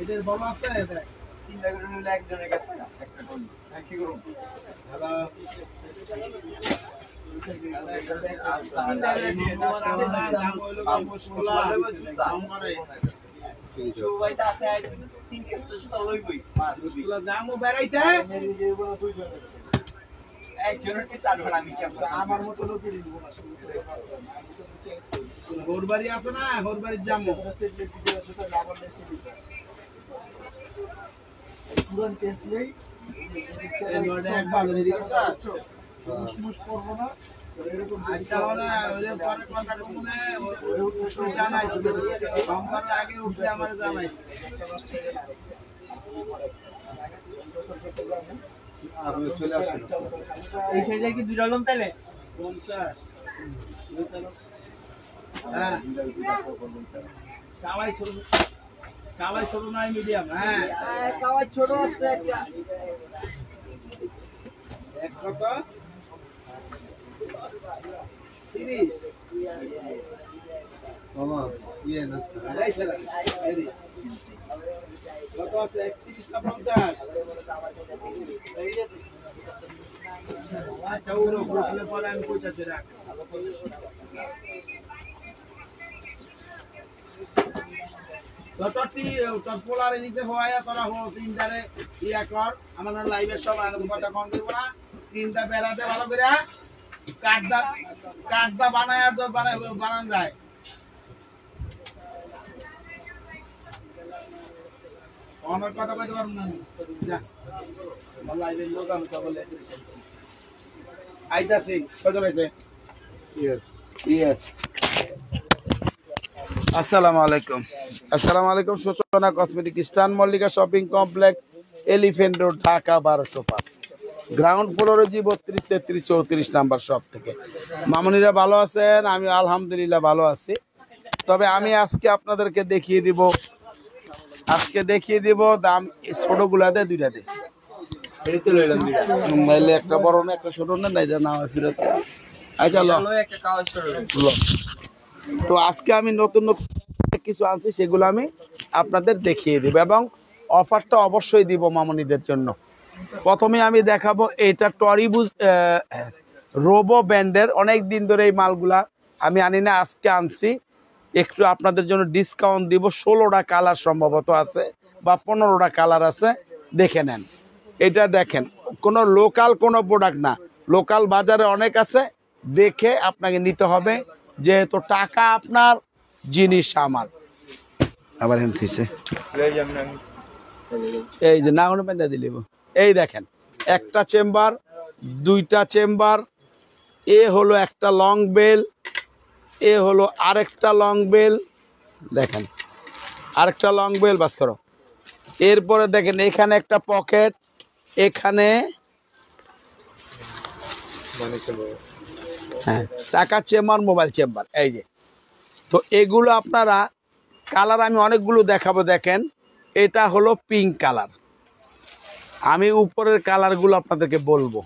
এদের বড় আছে দেখ তিনটা করে নিলে একজনের কাছে একটা কোন কি করুন হ্যালো আমার মতো ঘরবাড়ি আছে না ঘরবাড়ির জামো আচ্ছা পরে কথা জানাইছে সোমবারের আগে উঠলে আমার জানাইছে আপনি চলে আসেন এই সাইজে কি দুইটা লম তাইলে 50 হ্যাঁ কাওয়াই ছোট নাই মিডিয়াম হ্যাঁ কাওয়াই ছোট আছে একটা এক কত 30 মামা ইয়ে না এই স্যার এই কত আছে 31 না 50 আচ্ছা ওর উপরে পরে আমি কইতাছি রাখ ততটি তোর পোলারে নিতে হওয়া তোরা হো তিনটারে ইয়া কর আমাদের লাইভের সব আনন্দ কথা কম দিব না তিনটা বেড়াতে ভালো করে কাটদা বানায় আর বানান যায় অনেক কথা কইতে পারবো না যা লাইভের লোক আমি তো বলে আইতাছি কজন আছে ইয়েস আসসালামু আলাইকুম সূচনা কসমেটিক স্টান Mallika shopping complex elephant road Dhaka 1205 ground ফ্লোরে জি 32 33 34 নাম্বার শপ থেকে মামুনিরা ভালো আছেন আমি আলহামদুলিল্লাহ ভালো আছি তবে আমি আজকে আপনাদেরকে দেখিয়ে দিব দাম ছোটগুলাতে দুইটা দে এই তো লইলাম দুইটা মোবাইলে একটা বড় না একটা ছোট না এটা নাও ফেরত আচ্ছা লো একটা কাগজ লো তো আজকে আমি নতুন কিছু আনছি সেগুলো আমি আপনাদের দেখিয়ে দিব এবং অফারটা অবশ্যই দিব মামুনিদের জন্য প্রথমে আমি দেখাবো এটা টরিবুজ রোবো ব্র্যান্ডের অনেক দিন ধরে এই মালগুলা আমি আনি না আজকে আনছি একটু আপনাদের জন্য ডিসকাউন্ট দিব 16টা কালার সম্ভবত আছে বা 15টা কালার আছে দেখে নেন এটা দেখেন কোনো লোকাল কোনো প্রোডাক্ট না লোকাল বাজারে অনেক আছে দেখে আপনাকে নিতে হবে যেহেতু টাকা আপনার জিনিস আমার আবার এই যে না কোনো পেন্দা দিলিব এই দেখেন একটা চেম্বার দুইটা চেম্বার এ হলো একটা লং বেল এ হলো আরেকটা লং বেল দেখেন আরেকটা লং বেল বাস করো এরপরে দেখেন এখানে একটা পকেট এখানে হ্যাঁ টাকা চেম্বার মোবাইল চেম্বার এই যে তো এগুলো আপনারা কালার আমি অনেকগুলো দেখাবো দেখেন এটা হলো পিঙ্ক কালার আমি উপরের কালারগুলো আপনাদেরকে বলবো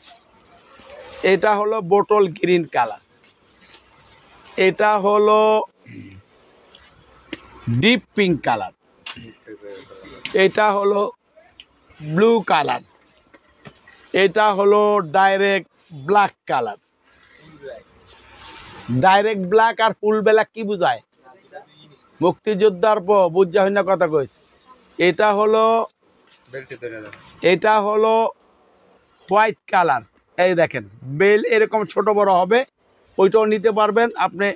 এটা হলো বোটল গ্রিন কালার এটা হলো ডিপ পিঙ্ক কালার এটা হলো ব্লু কালার এটা হলো direct black colour direct black আর ফুল ব্ল্যাক কি বুঝায় মুক্তিযোদ্ধার বুঝা হয় না কথা কইছে এটা হলো হোয়াইট কালার এই দেখেন বেল এরকম ছোট বড় হবে ওইটাও নিতে পারবেন আপনি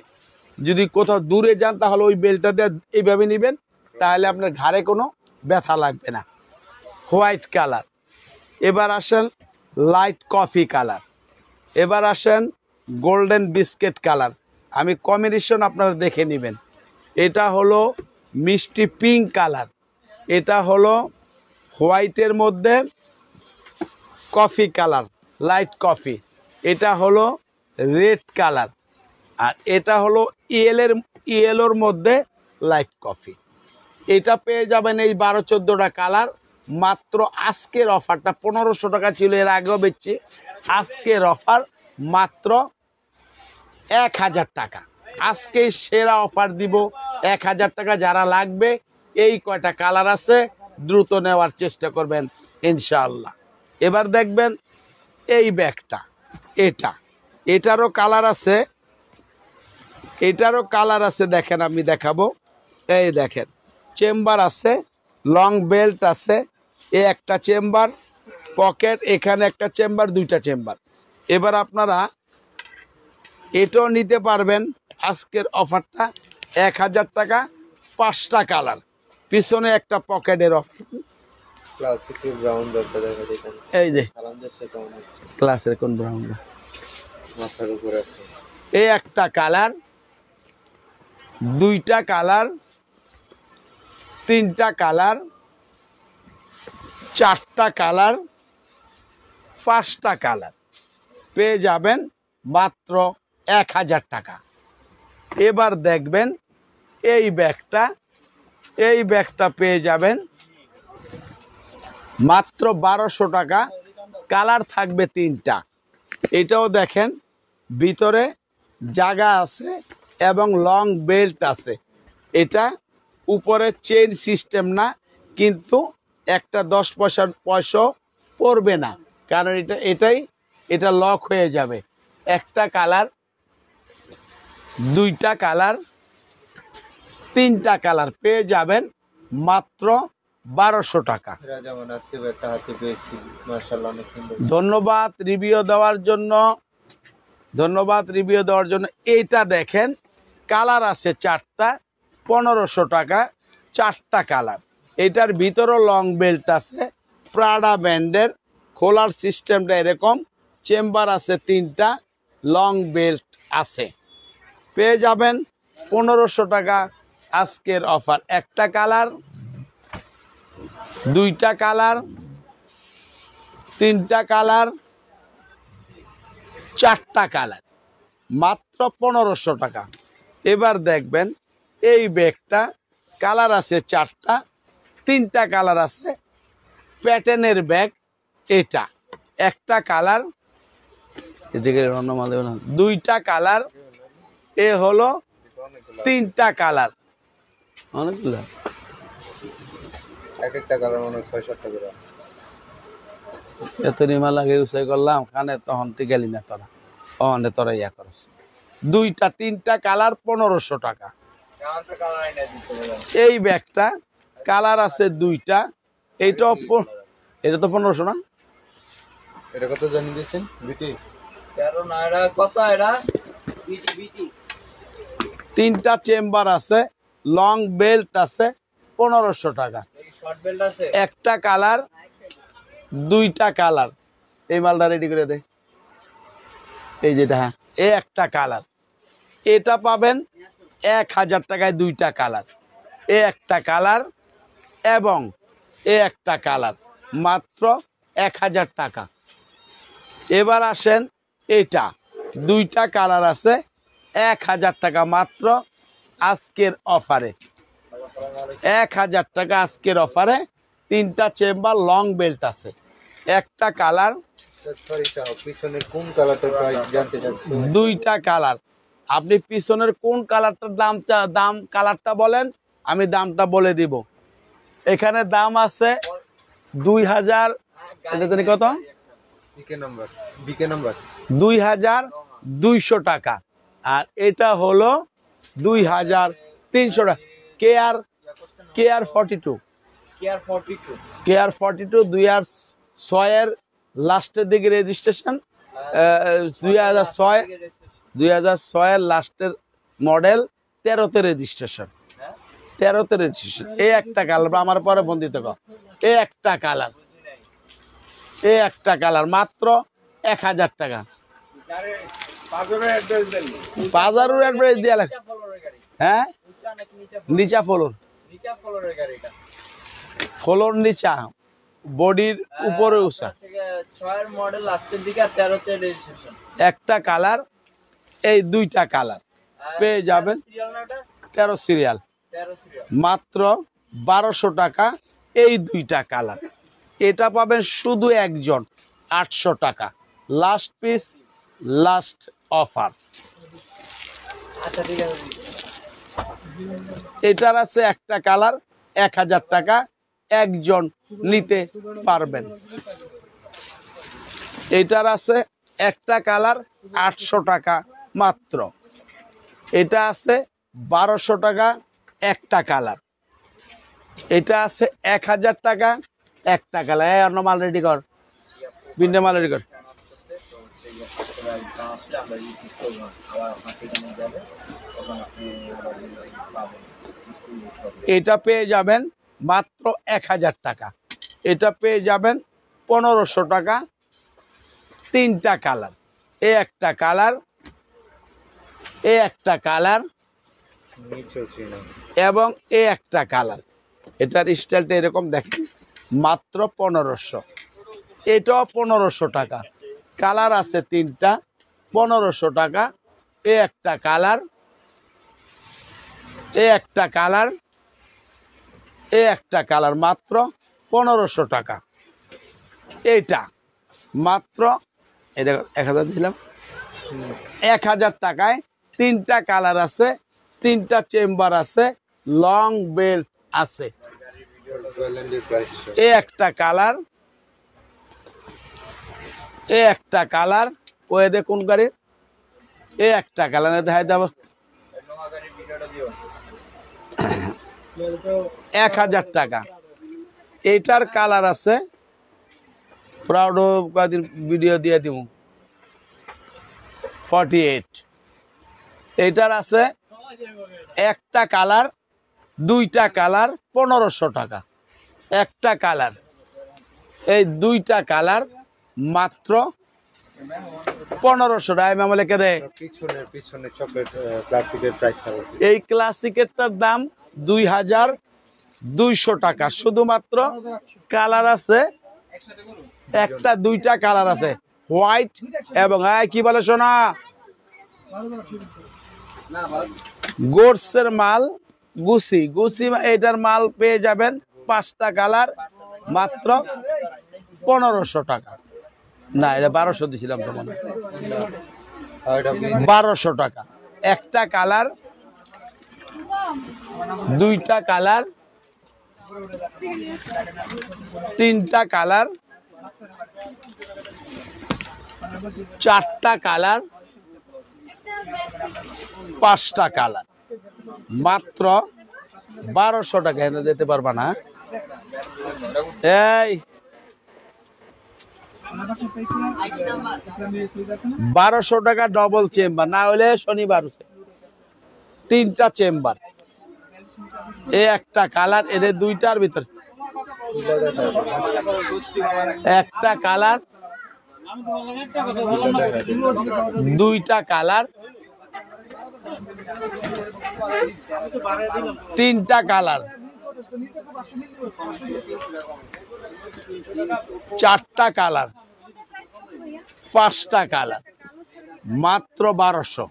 যদি কোথাও দূরে যান তাহলে ওই বেলটা দিয়ে এইভাবে নেবেন তাহলে আপনার ঘাড়ে কোনো ব্যথা লাগবে না হোয়াইট কালার এবার আসেন লাইট কফি কালার এবার আসেন গোল্ডেন বিস্কিট কালার আমি কম্বিনেশন আপনারা দেখে নেবেন এটা হলো মিষ্টি পিঙ্ক কালার এটা হলো হোয়াইটের মধ্যে কফি কালার, লাইট কফি, এটা হলো রেড কালার, আর এটা হলো ইয়েলোর মধ্যে লাইট কফি। এটা পেয়ে যাবেন এই 12-14টা কালার মাত্র। আজকের অফারটা 1500 টাকা ছিল, এর আগেও বেচছি। আজকের অফার মাত্র 1000 টাকা। আজকে সেরা অফার দিব 1000 টাকা। যারা লাগবে এই কয়টা কালার আছে দ্রুত নেওয়ার চেষ্টা করবেন ইনশাআল্লাহ। এবার দেখবেন এই ব্যাগটা, এটারও কালার আছে, এটারও কালার আছে। দেখেন আমি দেখাবো, এই দেখেন চেম্বার আছে, লং বেল্ট আছে, এ একটা চেম্বার, পকেট, এখানে একটা চেম্বার, দুইটা চেম্বার। এবার আপনারা এটাও নিতে পারবেন। আজকের অফারটা 1000 টাকা, 5টা কালার, পিছনে একটা পকেটের অপশন। এই যে ক্লাসের কোন ব্রাউন, এই একটা কালার, দুইটা কালার, তিনটা কালার, চারটা কালার, 5টা কালার পেয়ে যাবেন মাত্র 1000 টাকা। এবার দেখবেন এই ব্যাগটা পেয়ে যাবেন মাত্র 1200 টাকা। কালার থাকবে 3টা। এটাও দেখেন ভিতরে জায়গা আছে এবং লং বেল্ট আছে। এটা উপরে চেইন সিস্টেম না, কিন্তু একটা 10 পয়সা পড়বে না, কারণ এটা লক হয়ে যাবে। একটা কালার, দুইটা কালার, তিনটা কালার পেয়ে যাবেন মাত্র 1200 টাকা। ধন্যবাদ রিভিউ দেওয়ার জন্য, ধন্যবাদ রিভিউ দেওয়ার জন্য। এইটা দেখেন কালার আছে 4টা, 1500 টাকা, 4টা কালার। এটার ভিতরও লং বেল্ট আছে, প্রাডা ব্র্যান্ডের। খোলার সিস্টেমটা এরকম, চেম্বার আছে 3টা, লং বেল্ট আছে। পেয়ে যাবেন 1500 টাকা আজকের অফার। একটা কালার, দুইটা কালার, তিনটা কালার, 4টা কালার, মাত্র 1500 টাকা। এবার দেখবেন এই ব্যাগটা কালার আছে 4টা, 3টা কালার আছে, প্যাটার্নের ব্যাগ। এটা একটা কালার, দুইটা কালার, এ হলো 3টা কালার, অনেকগুলো, এক একটা কালার মনে হয় 6-7টা করে আছে। এত নিমা লাগে উসাই করলাম কানে, তখন তুই গেলি না তোরা, তোরা ইয়া করস। 2টা 3টা কালার 1500 টাকা। এই ব্যাগটা কালার আছে 2টা, এটা তো 1500 না। এটা কত জানি দিয়েছেন? বিটি 13 না, এটা কত? এটা বিটি 3টা চেম্বার আছে, লং বেল্ট আছে, 1500 টাকা। একটা কালার, 2টা কালার। এই মালটা রেডি করে দে, এই যেটা, হ্যাঁ, এই একটা কালার। এটা পাবেন 1000 টাকায়, 2টা কালার, এ একটা কালার এবং এ একটা কালার, মাত্র 1000 টাকা। এবার আসেন, এটা 2টা কালার আছে, 1000 টাকা মাত্র আজকের অফারে। 1000 টাকা আজকের অফারে। 3টা চেম্বার, লং বেল্ট আছে, একটা কালার, 2টা কালার। আপনি পিছনের কোন কালারটার দাম কালারটা বলেন, আমি দামটা বলে দিব। এখানে দাম আছে 2000, এটা জানি কত, 2200 টাকা, আর এটা হলো 2300 টাকা। কেয়ার 42, কেয়ার 42 2006-এর লাস্টের দিকে রেজিস্ট্রেশন, 2006-এর লাস্টের মডেল, 13তে রেজিস্ট্রেশন, 13তে রেজিস্ট্রেশন। এই একটা কালার, আমার পরে বন্দিত কর, এই একটা কালার, এই একটা কালার, মাত্র 1000 টাকা। বাজারের অ্যাড্রেস দিয়া লাগে, হ্যাঁ, নিচা ফ্লোর, ফ্লোর নিচা, বডির উপরে উঁচা 6 মডেল লাস্টের দিকে আর 13 তে রেজিস্ট্রেশন একটা কালার এই দুইটা কালার পেয়ে যাবেন 13 সিরিয়াল মাত্র 1200 টাকা এই দুইটা কালার এটা পাবেন শুধু একজন 800 টাকা লাস্ট পিস লাস্ট অফার আচ্ছা ঠিক আছে এটার আছে একটা কালার 1000 টাকা একজন নিতে পারবেন এটার আছে একটা কালার 800 টাকা মাত্র এটা আছে 1200 টাকা একটা কালার এটা আছে 1000 টাকা একটা কালার এই অন্য মাল রেডি কর বিন্ডে মাল রেডি কর এটা পেয়ে যাবেন মাত্র 1000 টাকা এটা পেয়ে যাবেন 1500 টাকা তিনটা কালার এই একটা কালার এই একটা কালার এবং এই একটা কালার এটার স্টাইলটা এরকম দেখেন মাত্র 1500 এটাও 1500 টাকা কালার আছে তিনটা 1500 টাকা এই একটা কালার এই একটা কালার এই একটা কালার মাত্র 1500 টাকা এইটা মাত্র এটা 1000 দিলাম 1000 টাকায় তিনটা কালার আছে তিনটা চেম্বার আছে লং বেল্ট আছে এই একটা কালার এই একটা কালার ওই দেখুন গাড়ির এই একটা কালার দেখাই দেব 1000 টাকা এইটার কালার আছে প্রাউড কদিন ভিডিও দিয়ে দিব 48 এইটার আছে একটা কালার দুইটা কালার 1500 টাকা একটা কালার এই দুইটা কালার মাত্র 1500 টাকা আমি আমলে কে দেয় পিছনে চকলেট ক্লাসিকের প্রাইসটা এই ক্লাসিকেরটার দাম 2200 টাকা শুধুমাত্র কালার আছে একটা দুইটা কালার আছে হোয়াইট এবং কি বলে শোনা গোর্সের মাল গুচি গুচি এটার মাল পেয়ে যাবেন 5টা কালার মাত্র 1500 টাকা না এটা 1200 দিছিলাম তো মনে 1200 টাকা একটা কালার দুইটা কালার তিনটা কালার চারটা কালার 5টা কালার মাত্র 1200 টাকা এনে দিতে পারবা না এই 1200 টাকা ডবল চেম্বার না হলে শনিবার তিনটা চেম্বার এই একটা কালার এদের দুইটার ভিতরে একটা কালার দুইটা কালার তিনটা কালার চারটা কালার 5টা কালার মাত্র 1200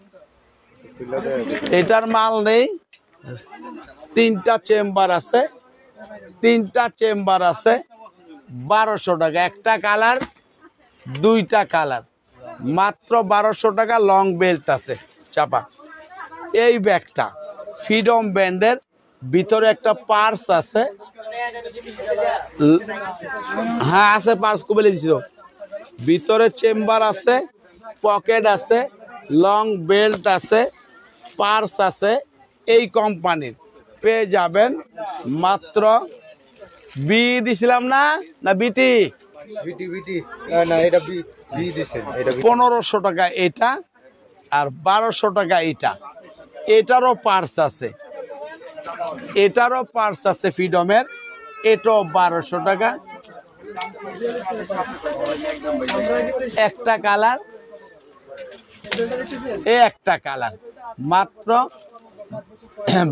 এটার মাল নেই তিনটা চেম্বার আছে 1200 টাকা একটা কালার দুইটা কালার মাত্র 1200 টাকা লং বেল্ট আছে চাপা এই ব্যাগটা ফ্রিডম ব্যান্ডের ভিতরে একটা পার্স আছে হ্যাঁ আছে পার্স কবে দিছি তো ভিতরে চেম্বার আছে পকেট আছে লং বেল্ট আছে পার্স আছে এই কোম্পানির পেয়ে যাবেন মাত্র বি দিছিলাম না না বিটি না এটা বি দিছেন এটা 1500 টাকা এটা আর 1200 টাকা এটা এটারও পার্স আছে ফ্রিডমের এটাও 1200 টাকা একটা কালার একটা কালার মাত্র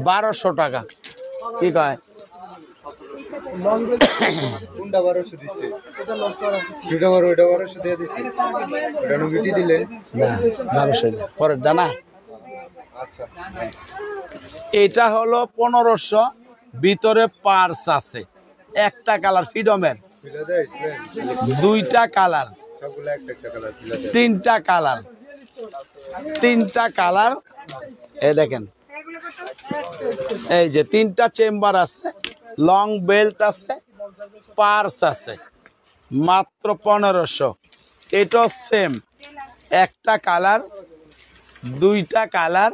1200 টাকা কি কয় কোনটা 1200 দিছে দুটা বড় ওটা 1200 দিয়ে দিছে ওটা বিটি দিলে না 1200 পরের ডানা আচ্ছা এটা হলো 1500 ভিতরে পার্স আছে একটা কালার ফ্রিডমের ফিলা দেয় ইসলাম দুইটা কালার সবগুলো একটা কালার ফিলা দেয় তিনটা কালার এই দেখেন এই যে তিনটা চেম্বার আছে লং বেল্ট আছে পার্স আছে মাত্র 1500 এটা সেম একটা কালার দুইটা কালার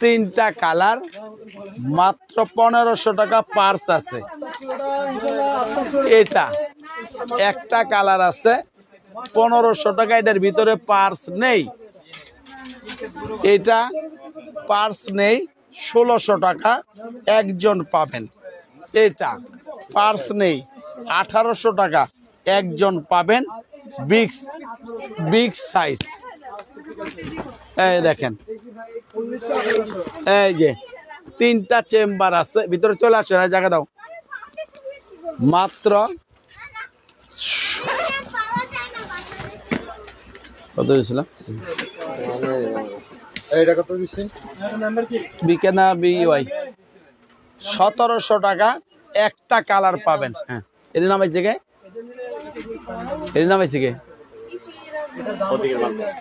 তিনটা কালার মাত্র 1500 টাকা পার্স আছে এটা একটা কালার আছে 1500 টাকা এটার ভিতরে পার্স নেই এটা পার্স নেই 1600 টাকা একজন পাবেন এটা পার্স নেই 1800 টাকা একজন পাবেন বিগ সাইজ এই দেখেন এই যে তিনটা চেম্বার আছে ভিতরে চলে আসে না জায়গা দাও মাত্র কত দিয়েছিলাম এইটা কত দিছে বিকেনা বিওয়াই 1700 টাকা একটা কালার পাবেন হ্যাঁ এর নাম আছে কে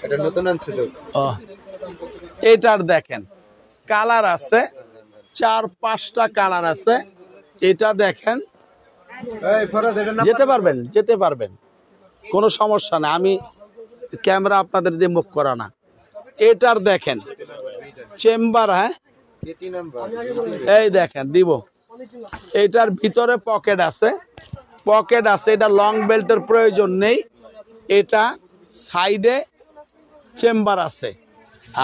এটা নতুন আনছে তো ও এটার দেখেন কালার আছে 4-5টা কালার আছে এটা দেখেন এই ফরাদ এটা না যেতে পারবেন কোনো সমস্যা না আমি ক্যামেরা আপনাদের দিয়ে মুখ করা না এটার দেখেন চেম্বার হ্যাঁ কেটি নাম্বার এই দেখেন দিব এটার ভিতরে পকেট আছে এটা লং বেল্টের প্রয়োজন নেই এটা সাইডে চেম্বার আছে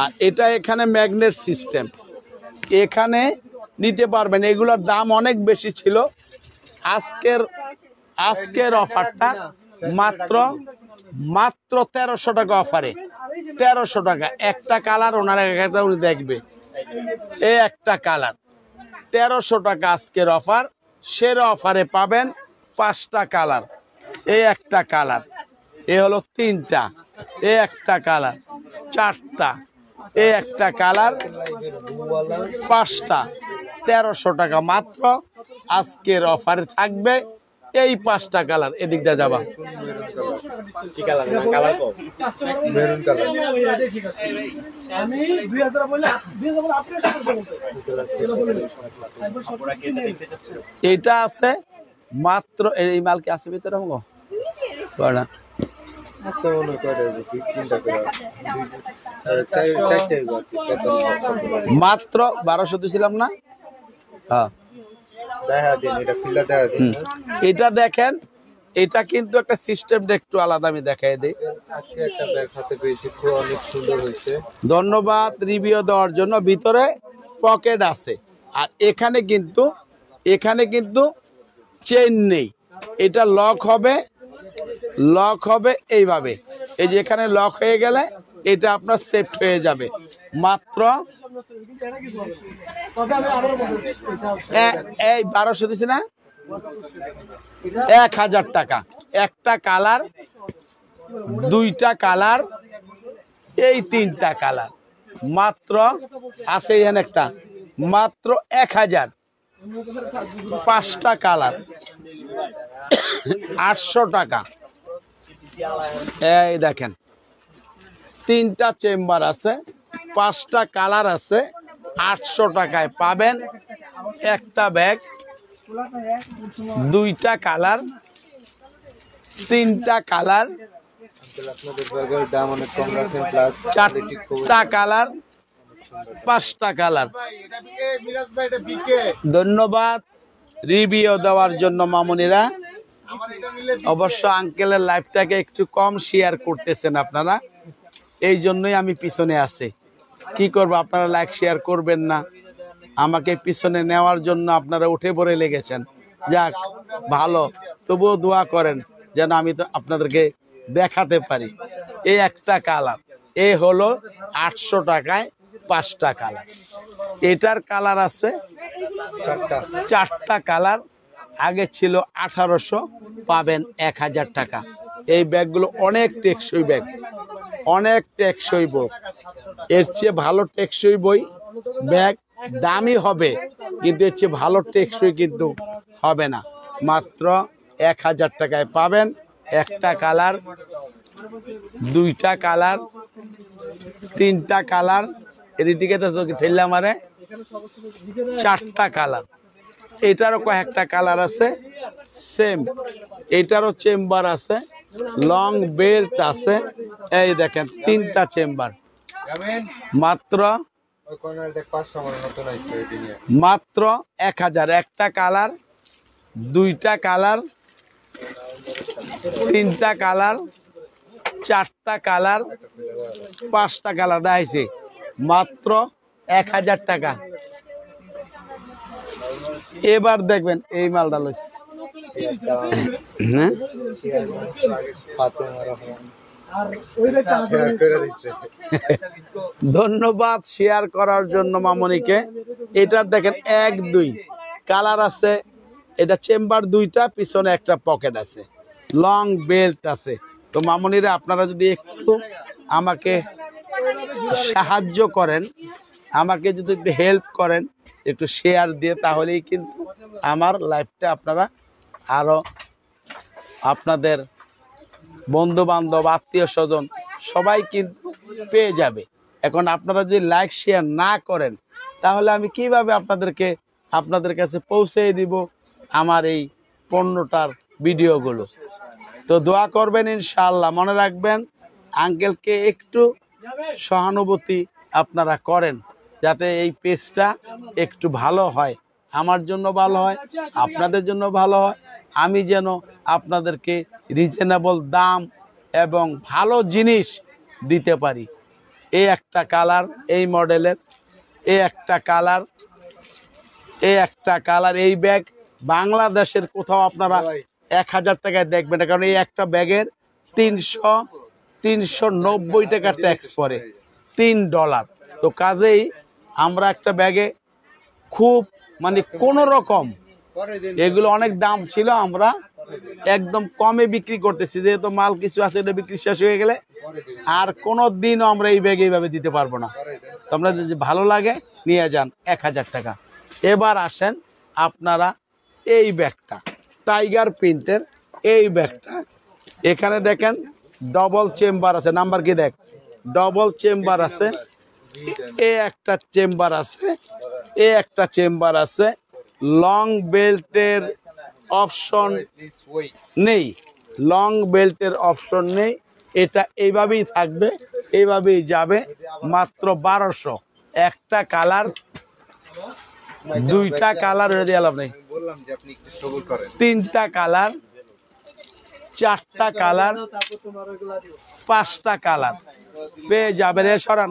আর এটা এখানে ম্যাগনেট সিস্টেম এখানে নিতে পারবেন এগুলোর দাম অনেক বেশি ছিল আজকের অফারটা মাত্র 1300 টাকা অফারে 1300 টাকা একটা কালার ওনার একটা উনি দেখবে এই একটা কালার 1300 টাকা আজকের অফার সেরা অফারে পাবেন 5টা কালার এই একটা কালার এ হলো 3টা এই একটা কালার 4টা এই একটা কালার 5টা 1300 টাকা মাত্র আজকের অফারে থাকবে এই 5টা কালার এদিক দিয়ে যাবা মেরুন কালার এটা আছে মাত্র এই মাল কি আছে ভিতরে আমগো না আচ্ছা মনে করে তিনটা করে চারটে মাত্র 1200 দিছিলাম না হ্যাঁ দেখা দিন এটা ফিলা দেখা দিন এটা দেখেন এটা কিন্তু একটা সিস্টেমটা একটু আলাদা আমি দেখাই দিই আজকে একটা ব্যাগ হাতে পেয়েছি খুব অনেক সুন্দর হয়েছে ধন্যবাদ রিভিউ দেওয়ার জন্য ভিতরে পকেট আছে আর এখানে কিন্তু চেইন নেই এটা লক হবে এইভাবে এই যে এখানে লক হয়ে গেলে এটা আপনার সেফট হয়ে যাবে মাত্র এই 1200 দিছি না 1000 টাকা একটা কালার দুইটা কালার এই তিনটা কালার মাত্র আছে এখানে একটা মাত্র 1000 5টা কালার 800 টাকা এই দেখেন তিনটা চেম্বার আছে 5টা কালার আছে 800 টাকায় পাবেন একটা ব্যাগ দুইটা কালার তিনটা কালার আপনাদের ব্যাগের দাম অনেক কম রাখেন প্লাস কোয়ালিটি খুব 4টা কালার 5টা কালার ধন্যবাদ রিভিউ দেওয়ার জন্য মামুনিরা অবশ্য আঙ্কেলের লাইফটাকে একটু কম শেয়ার করতেছেন আপনারা এই জন্যই আমি পিছনে আছি কি করব আপনারা লাইক শেয়ার করবেন না আমাকে পিছনে নেওয়ার জন্য আপনারা উঠে পড়ে লেগেছেন যাক ভালো তবুও দোয়া করেন যেন আমি তো আপনাদেরকে দেখাতে পারি এই একটা কালার এ হলো 800 টাকায় 5টা কালার এটার কালার আছে 4টা কালার আগে ছিল 1800, পাবেন 1000 টাকা। এই ব্যাগগুলো অনেক টেকসই ব্যাগ, অনেক টেকসই বই। এর চেয়ে ভালো টেকসই বই ব্যাগ দামি হবে, কিন্তু এর চেয়ে ভালো টেকসই কিন্তু হবে না। মাত্র 1000 টাকায় পাবেন। একটা কালার, দুইটা কালার, তিনটা কালার, এদিকে তো ঠেললাম আরে চারটা কালার। এটারও কয়েকটা কালার আছে সেম, এটারও চেম্বার আছে, লং বেল্ট আছে। এই দেখেন তিনটা চেম্বার, মাত্র মাত্র 1000। একটা কালার, দুইটা কালার, তিনটা কালার, চারটা কালার, পাঁচটা কালার দেখাইছে, মাত্র 1000 টাকা। এবার দেখবেন এই মালটা লইছে, হ্যাঁ ধন্যবাদ শেয়ার করার জন্য মামনিকে। এটার দেখেন 1 2 কালার আছে, এটা চেম্বার দুইটা, পিছনে একটা পকেট আছে, লং বেল্ট আছে। তো মামনিরা আপনারা যদি একটু আমাকে সাহায্য করেন, আমাকে যদি একটু হেল্প করেন, একটু শেয়ার দিয়ে, তাহলেই কিন্তু আমার লাইফটা আপনারা আরো আপনাদের বন্ধু বান্ধব আত্মীয় স্বজন সবাই কিন্তু পেয়ে যাবে। এখন আপনারা যদি লাইক শেয়ার না করেন, তাহলে আমি কিভাবে আপনাদের কাছে পৌঁছে দিব আমার এই পণ্যটার ভিডিওগুলো। তো দোয়া করবেন ইনশাআল্লাহ। মনে রাখবেন আঙ্কেলকে একটু সহানুভূতি আপনারা করেন, যাতে এই পেজটা একটু ভালো হয়, আমার জন্য ভালো হয়, আপনাদের জন্য ভালো হয়। আমি যেন আপনাদেরকে রিজনেবল দাম এবং ভালো জিনিস দিতে পারি। এই একটা কালার, এই মডেলের এই একটা কালার, এই একটা কালার। এই ব্যাগ বাংলাদেশের কোথাও আপনারা 1000 টাকায় দেখবেন না, কারণ এই একটা ব্যাগের 390 টাকা ট্যাক্স পড়ে, $3। তো কাজেই আমরা একটা ব্যাগে খুব মানে কোনো রকম, এগুলো অনেক দাম ছিল, আমরা একদম কমে বিক্রি করতেছি, যেহেতু মাল কিছু আছে এটা বিক্রি শেষ হয়ে গেলে আর কোনো দিনও আমরা এই ব্যাগ এইভাবে দিতে পারবো না। তোমরা যদি ভালো লাগে নিয়ে যান 1000 টাকা। এবার আসেন আপনারা এই ব্যাগটা, টাইগার প্রিন্টের এই ব্যাগটা। এখানে দেখেন ডবল চেম্বার আছে, নাম্বার কি দেখ, ডবল চেম্বার আছে, এ একটা চেম্বার আছে, এ একটা চেম্বার আছে। লং বেল্টের অপশন নেই, লং বেল্টের অপশন নেই। এটা এইভাবেই থাকবে, এইভাবেই যাবে, মাত্র 1200। একটা কালার, দুইটা কালার দিয়ে আলাপ নেই, তিনটা কালার, চারটা কালার, পাঁচটা কালার পেয়ে যাবে রে। সরান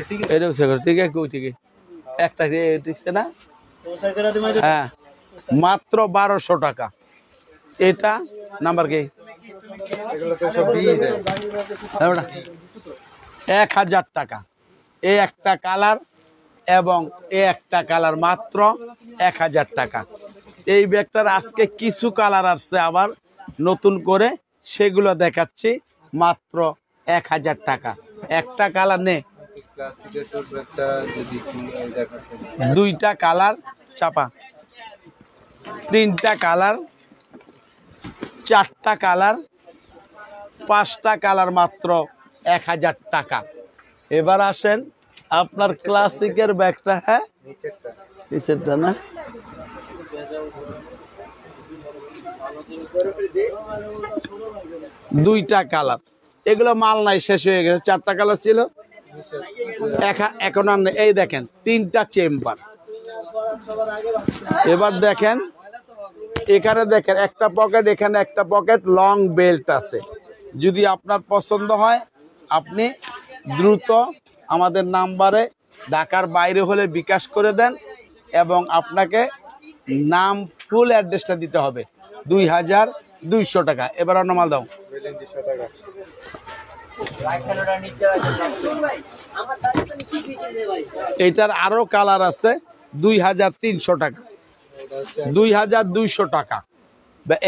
ঠিক আছে, একটা ঠিকছে না, হ্যাঁ মাত্র 1200 টাকা। এটা নাম্বার কি 1000 টাকা। এই একটা কালার এবং এই একটা কালার, মাত্র 1000 টাকা। এই ব্যাগটার আজকে কিছু কালার আসছে আবার নতুন করে, সেগুলো দেখাচ্ছি, মাত্র 1000 টাকা। একটা কালার নে, দুইটা কালার চাপা, তিনটা কালার, চারটা কালার, পাঁচটা কালার, মাত্র 1000 টাকা। এবার আসেন আপনার ক্লাসিকের ব্যাগটা, হ্যাঁ নিচেরটা না, দুইটা কালার, এগুলো মাল নাই, শেষ হয়ে গেছে। চারটা কালার ছিল, এখন আর নেই। এই দেখেন তিনটা চেম্বার। এবার দেখেন এখানে দেখেন একটা পকেট, এখানে একটা পকেট, লং বেল্ট আছে। যদি আপনার পছন্দ হয় আপনি দ্রুত আমাদের নাম্বারে, ঢাকার বাইরে হলে বিকাশ করে দেন, এবং আপনাকে নাম ফুল অ্যাড্রেসটা দিতে হবে। 2200 টাকা। এবার অন্য মাল দাও। এটার আরো কালার আছে, 2300 টাকা। 2200 টাকা।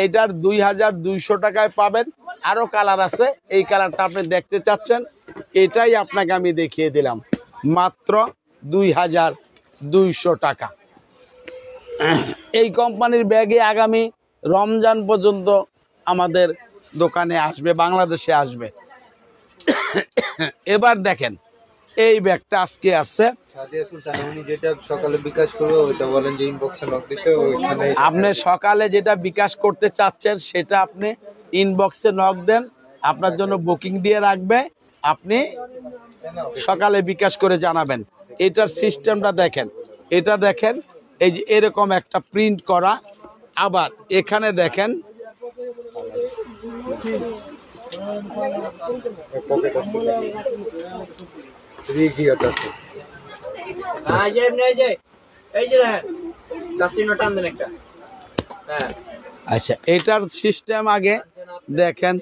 এইটার 2200 টাকায় পাবেন। আরো কালার আছে, এই কালারটা আপনি দেখতে চাচ্ছেন, এটাই আপনাকে আমি দেখিয়ে দিলাম মাত্র 2200 টাকা। এই কোম্পানির ব্যাগে আগামী রমজান পর্যন্ত আমাদের দোকানে আসবে, বাংলাদেশে আসবে। এবার দেখেন এই ব্যাগটা আজকে আসছে। যেটা সকালে বিকাশ করবো ওইটা বলেন যে ইনবক্সে নক দিতে, ওইখানে আপনি সকালে যেটা বিকাশ করতে চাচ্ছেন সেটা আপনি ইনবক্সে নক দেন, আপনার জন্য বুকিং দিয়ে রাখবে, আপনি সকালে বিকাশ করে জানাবেন। এটার সিস্টেমটা দেখেন, এটা দেখেন এই যে এরকম একটা প্রিন্ট করা, আবার এখানে দেখেন পকেট আছে, রিগিয়ত আছে। এই যে দেখেন কাস্টিনো টান দেন একটা। হ্যাঁ আচ্ছা, এটার সিস্টেম আগে দেখেন,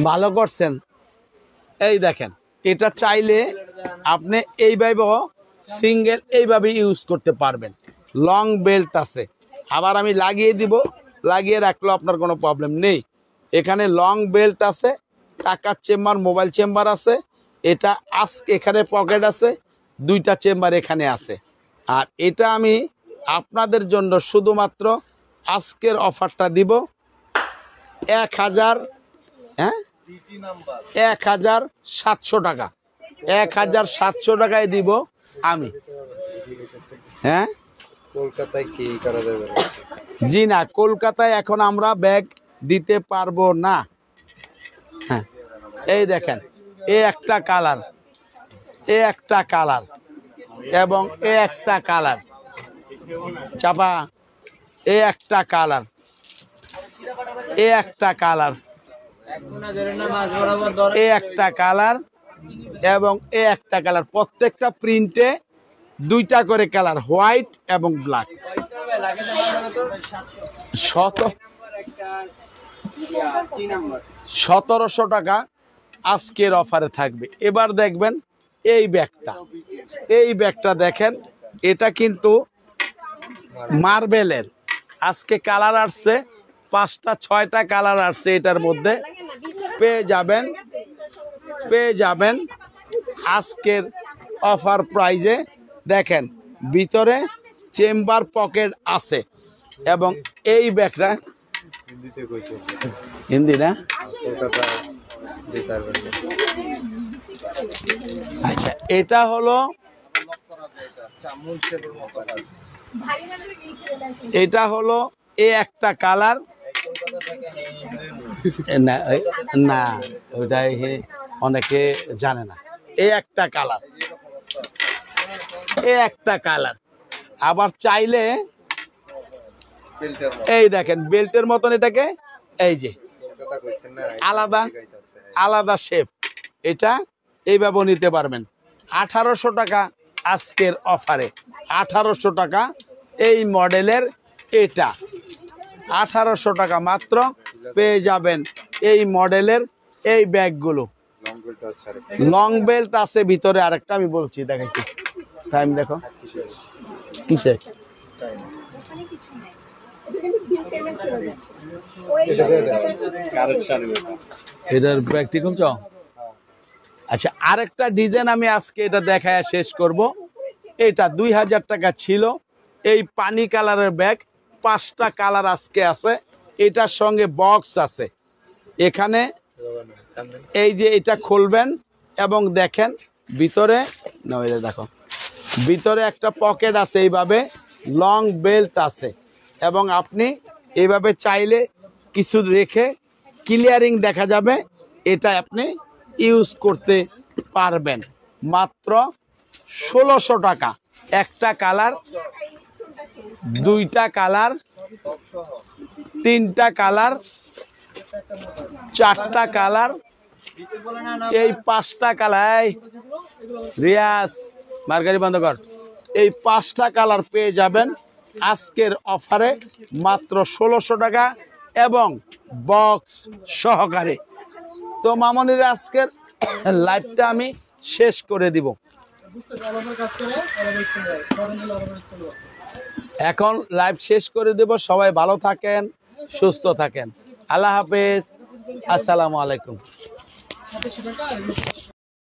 ভালো করছেন। এই দেখেন, এটা চাইলে আপনি এইভাবেও সিঙ্গেল এইভাবে ইউজ করতে পারবেন। লং বেল্ট আছে, আবার আমি লাগিয়ে দিব, লাগিয়ে রাখলেও আপনার কোনো প্রবলেম নেই। এখানে লং বেল্ট আছে, টাকার চেম্বার, মোবাইল চেম্বার আছে। এটা আজকে এখানে পকেট আছে, দুইটা চেম্বার এখানে আছে। আর এটা আমি আপনাদের জন্য শুধুমাত্র আজকের অফারটা দিব 1000, হ্যাঁ 1700 টাকা। 1700 টাকায় দিব আমি। হ্যাঁ কলকাতায় কি করা যাবে? জি না, কলকাতায় এখন আমরা ব্যাগ দিতে পারবো না। হ্যাঁ এই দেখেন, একটা কালার, একটা কালার, এবং একটা কালার চাপা, একটা কালার, একটা কালার, একটা কালার, এবং একটা কালার। প্রত্যেকটা প্রিন্টে দুইটা করে কালার, হোয়াইট এবং ব্ল্যাক। 1700 টাকা আজকের অফারে থাকবে। এবার দেখবেন এই ব্যাগটা, এই ব্যাগটা দেখেন, এটা কিন্তু মার্বেলের। আজকে কালার আসছে 5টা 6টা কালার আসছে, এটার মধ্যে পেয়ে যাবেন আজকের অফার প্রাইজে। দেখেন ভিতরে চেম্বার পকেট আছে, এবং এই ব্যাগটা হিন্দিতে কইছে, হিন্দি না? কলকাতা বেকার বলে। আচ্ছা, এটা হলো, এটা হলো একটা কালার। না না, ওইটাই অনেকে জানে না। একটা কালার, একটা কালার। আবার চাইলে এই দেখেন বেল্টের মতন এটাকে, এই যে কলকাতা কইছেন না, আলাদা আলাদা শেপ, এটা এইভাবে নিতে পারবেন। 1800 টাকা আজকের অফারে, 1800 টাকা এই মডেলের, এটা 1800 টাকা মাত্র পেয়ে যাবেন এই মডেলের এই ব্যাগগুলো। লং বেল্ট আছে, আর লং বেল্ট আছে ভিতরে, আরেকটা আমি বলছি, দেখাচ্ছি। টাইম দেখো কিসে, এটার প্র্যাকটিক্যাল চ। আচ্ছা, আরেকটা ডিজাইন আমি আজকে এটা দেখায় শেষ করব। এটা 2000 টাকা ছিল, এই পানি কালারের ব্যাগ। 5টা কালার আজকে আছে, এটার সঙ্গে বক্স আছে। এখানে এই যে এটা খুলবেন এবং দেখেন ভিতরে, না এটা দেখো, ভিতরে একটা পকেট আছে, এইভাবে লং বেল্ট আছে, এবং আপনি এইভাবে চাইলে কিছু রেখে ক্লিয়ারিং দেখা যাবে, এটা আপনি ইউজ করতে পারবেন। মাত্র 1600 টাকা, একটা কালার, দুইটা কালার, তিনটা কালার, চারটা কালার, এই 5টা কালার। রিয়াজ মার্গারি বন্ধ কর। এই 5টা কালার পেয়ে যাবেন আজকের অফারে মাত্র 1600 টাকা এবং বক্স সহকারে। তো মামনির আজকের লাইভটা আমি শেষ করে দিব। এখন লাইভ শেষ করে দেব, সবাই ভালো থাকেন, সুস্থ থাকেন, আল্লাহ হাফেজ, আসসালামু আলাইকুম।